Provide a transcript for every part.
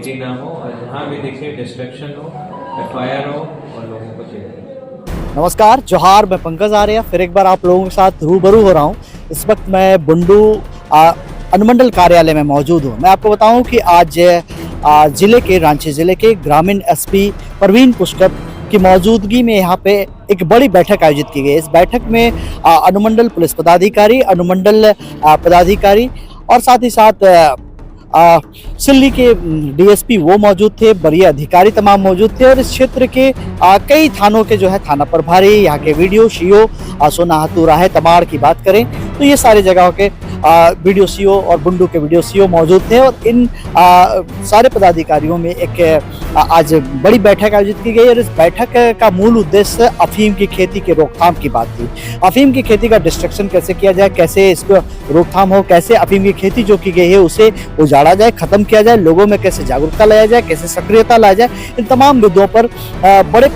तेजी ना हो और जहाँ भी देखिए डिस्ट्रैक्शन हो, FIR हो और लोगों को जेल। नमस्कार, जोहार। मैं पंकज आर्य फिर एक बार आप लोगों के साथ रूबरू हो रहा हूँ। इस वक्त मैं बुंडू अनुमंडल कार्यालय में मौजूद हूँ। मैं आपको बताऊं कि आज जिले के रांची जिले के ग्रामीण SP परवीन पुष्कर की मौजूदगी में यहाँ पे एक बड़ी बैठक आयोजित की गई। इस बैठक में अनुमंडल पुलिस पदाधिकारी, अनुमंडल पदाधिकारी और साथ ही साथ सिल्ली के DSP वो मौजूद थे, बड़े अधिकारी तमाम मौजूद थे और इस क्षेत्र के कई थानों के जो है थाना प्रभारी, यहाँ के वीडियो CO सोनाहतू राहे तमाड़ की बात करें तो ये सारे जगहों के वीडियो CO और बुंडू के वीडियो CO मौजूद थे और इन सारे पदाधिकारियों में एक आज बड़ी बैठक आयोजित की गई और इस बैठक का मूल उद्देश्य अफीम की खेती के रोकथाम की बात थी। अफीम की खेती का डिस्ट्रक्शन कैसे किया जाए, कैसे इसको रोकथाम हो, कैसे अफीम की खेती जो की गई है उसे उजाड़ा जाए, खत्म किया जाए, लोगों में कैसे जागरूकता लाया जाए, कैसे सक्रियता लाया जाए, इन तमाम मुद्दों पर बड़े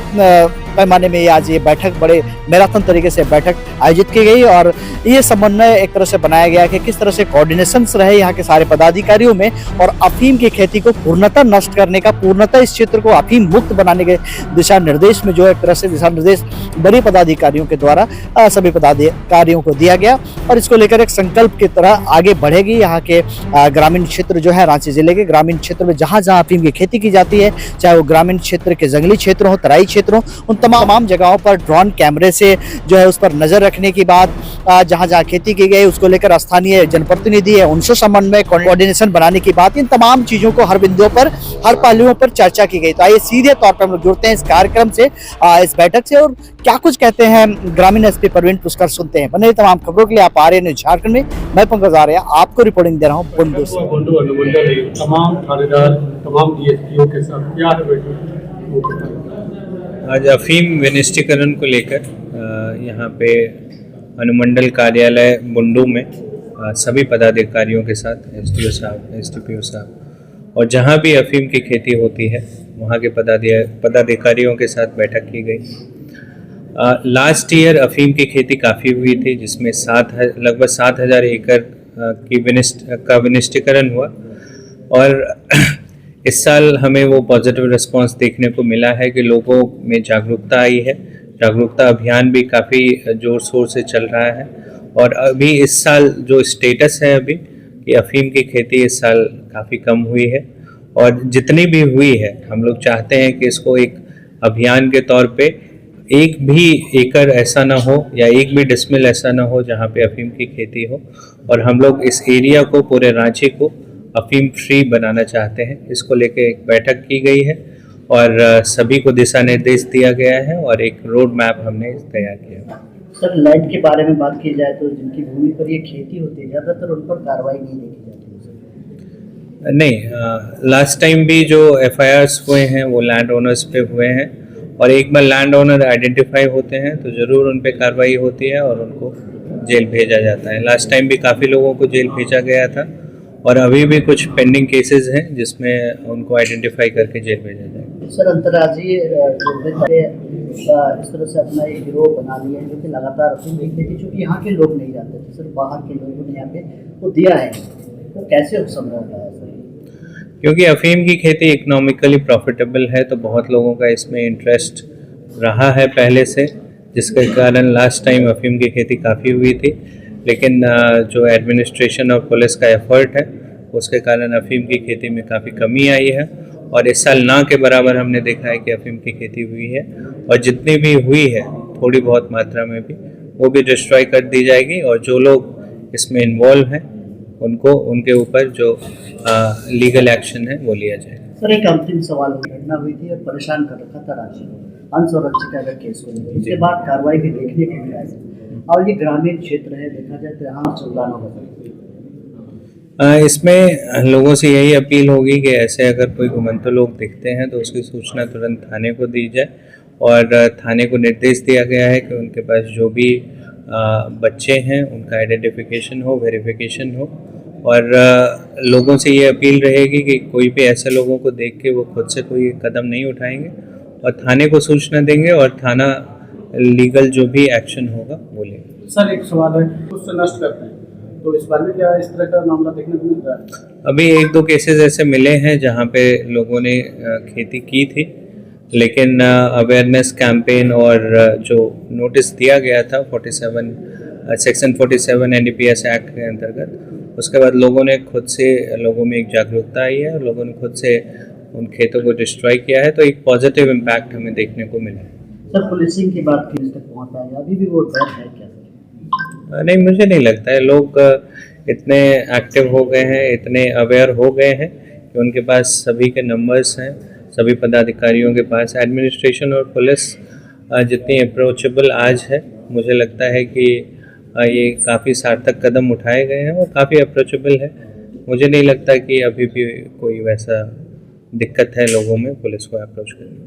पैमाने में आज ये बैठक बड़े मैराथन तरीके से बैठक आयोजित की गई और ये समन्वय एक तरह से बनाया गया कि किस तरह से कोऑर्डिनेशन रहे यहाँ के सारे पदाधिकारियों में और अफीम की खेती को पूर्णतः नष्ट करने का, पूर्णतः इस क्षेत्र को अफीम मुक्त बनाने के दिशा निर्देश में जो एक तरह से दिशा निर्देश बड़े पदाधिकारियों के द्वारा सभी पदाधिकारियों को दिया गया और इसको लेकर एक संकल्प की तरह आगे बढ़ेगी। यहाँ के ग्रामीण क्षेत्र जो है रांची जिले के ग्रामीण क्षेत्र में जहाँ जहाँ अफीम की खेती की जाती है, चाहे वो ग्रामीण क्षेत्र के जंगली क्षेत्र हो, तराई क्षेत्र हो, उन तमाम जगहों पर ड्रोन कैमरे से जो है उस पर नजर रखने की बात, जहां जहां खेती की गई उसको लेकर स्थानीय जनप्रतिनिधि है उनसे समन्वय कोऑर्डिनेशन बनाने की बात, इन तमाम चीजों को हर बिंदुओं पर, हर पहलुओं पर चर्चा की गई। तो आइए सीधे तौर पर हम लोग जुड़ते हैं इस कार्यक्रम से, इस बैठक से और क्या कुछ कहते हैं ग्रामीण SP परवीन पुष्कर सुनते हैं। बने तमाम खबरों के लिए आप आर्य न्यूज़ झारखंड में, मैं पंकज आर्य आपको रिपोर्टिंग दे रहा हूँ बुंडू से। बुंडू अनुमंडल तमाम थानेदार, तमाम DSPओं के साथ क्या है बैठक? आज अफीम विनिष्टीकरण को लेकर यहाँ पे अनुमंडल कार्यालय बुंडू में सभी पदाधिकारियों के साथ SDO साहब, SDPO साहब और जहाँ भी अफीम की खेती होती है वहाँ के पदाधिकारियों के साथ बैठक की गई। लास्ट ईयर अफीम की खेती काफ़ी हुई थी जिसमें लगभग 7,000 एकड़ का विनिष्टीकरण हुआ और इस साल हमें वो पॉजिटिव रिस्पांस देखने को मिला है कि लोगों में जागरूकता आई है। जागरूकता अभियान भी काफ़ी ज़ोर शोर से चल रहा है और अभी इस साल जो स्टेटस है अभी कि अफीम की खेती इस साल काफ़ी कम हुई है और जितनी भी हुई है हम लोग चाहते हैं कि इसको एक अभियान के तौर पे एक भी एकड़ ऐसा ना हो या एक भी डिसमिल ऐसा ना हो जहाँ पे अफीम की खेती हो और हम लोग इस एरिया को, पूरे रांची को अफीम फ्री बनाना चाहते हैं। इसको लेके एक बैठक की गई है और सभी को दिशा निर्देश दिया गया है और एक रोड मैप हमने तैयार किया। सर, लैंड के बारे में बात की जाए तो जिनकी भूमि पर ये खेती होती है ज़्यादातर उन पर कार्रवाई नहीं देखी जाती है। नहीं, लास्ट टाइम भी जो FIRs हुए हैं वो लैंड ओनर्स पे हुए हैं और एक बार लैंड ओनर आइडेंटिफाई होते हैं तो ज़रूर उन पे कार्रवाई होती है और उनको जेल भेजा जाता है। लास्ट टाइम भी काफ़ी लोगों को जेल भेजा गया था और अभी भी कुछ पेंडिंग केसेस हैं जिसमें उनको आइडेंटिफाई करके जेल भेजा जाएगा। सर, अंतर्राज्यीय इस तरह से अपना एक गिरोह बना लिया है जो कि लगातार अफीम बेचते थे, चूँकि यहाँ के लोग नहीं जाते थे, सिर्फ बाहर के लोगों ने यहाँ पे वो दिया है, तो कैसे संभव है सर? क्योंकि अफीम की खेती इकोनॉमिकली प्रॉफिटेबल है तो बहुत लोगों का इसमें इंटरेस्ट रहा है पहले से, जिसके कारण लास्ट टाइम अफीम की खेती काफ़ी हुई थी लेकिन जो एडमिनिस्ट्रेशन और पुलिस का एफर्ट है उसके कारण अफीम की खेती में काफ़ी कमी आई है और इस साल ना के बराबर हमने देखा है कि अफीम की खेती हुई है और जितनी भी हुई है थोड़ी बहुत मात्रा में भी वो भी डिस्ट्रॉय कर दी जाएगी और जो लोग इसमें इन्वॉल्व हैं उनको, उनके ऊपर जो लीगल एक्शन है वो लिया जाएगा। सर, एक अंतिम सवाल, घटना हुई थी और परेशान कर रखा था राशि को, अनसुरक्षित अगर केस को लेकर, इसके बाद कार्रवाई भी देखने को मिला है और ये ग्रामीण क्षेत्र है, देखा जाए तो यहाँ सुलझाना होगा। इसमें लोगों से यही अपील होगी कि ऐसे अगर कोई घुमंतु लोग दिखते हैं तो उसकी सूचना तुरंत थाने को दी जाए और थाने को निर्देश दिया गया है कि उनके पास जो भी बच्चे हैं उनका आइडेंटिफिकेशन हो, वेरिफिकेशन हो और लोगों से ये अपील रहेगी कि कोई भी ऐसे लोगों को देख के वो खुद से कोई कदम नहीं उठाएंगे और थाने को सूचना देंगे और थाना लीगल जो भी एक्शन होगा वो लेंगे। सर, एक सवाल है, उससे नष्ट करते हैं तो इस बार में क्या इस तरह का मामला देखने को मिल रहा है? अभी एक दो केसेस ऐसे मिले हैं जहाँ पे लोगों ने खेती की थी, लेकिन अवेयरनेस कैंपेन और जो नोटिस दिया गया था 47 सेक्शन 47 NDPS एक्ट के अंतर्गत, उसके बाद लोगों ने खुद से, लोगों में एक जागरूकता आई है और लोगों ने खुद से उन खेतों को डिस्ट्रॉय किया है, तो एक पॉजिटिव इम्पैक्ट हमें देखने को मिला है। सर पुलिसिंग की बात की तक पहुँच पाएगा, अभी भी वो डर है क्या? नहीं, मुझे नहीं लगता है। लोग इतने एक्टिव हो गए हैं, इतने अवेयर हो गए हैं कि उनके पास सभी के नंबर्स हैं, सभी पदाधिकारियों के पास। एडमिनिस्ट्रेशन और पुलिस जितनी अप्रोचेबल आज है, मुझे लगता है कि ये काफ़ी सार्थक कदम उठाए गए हैं और काफ़ी अप्रोचेबल है। मुझे नहीं लगता कि अभी भी कोई वैसा दिक्कत है लोगों में पुलिस को अप्रोच करने में।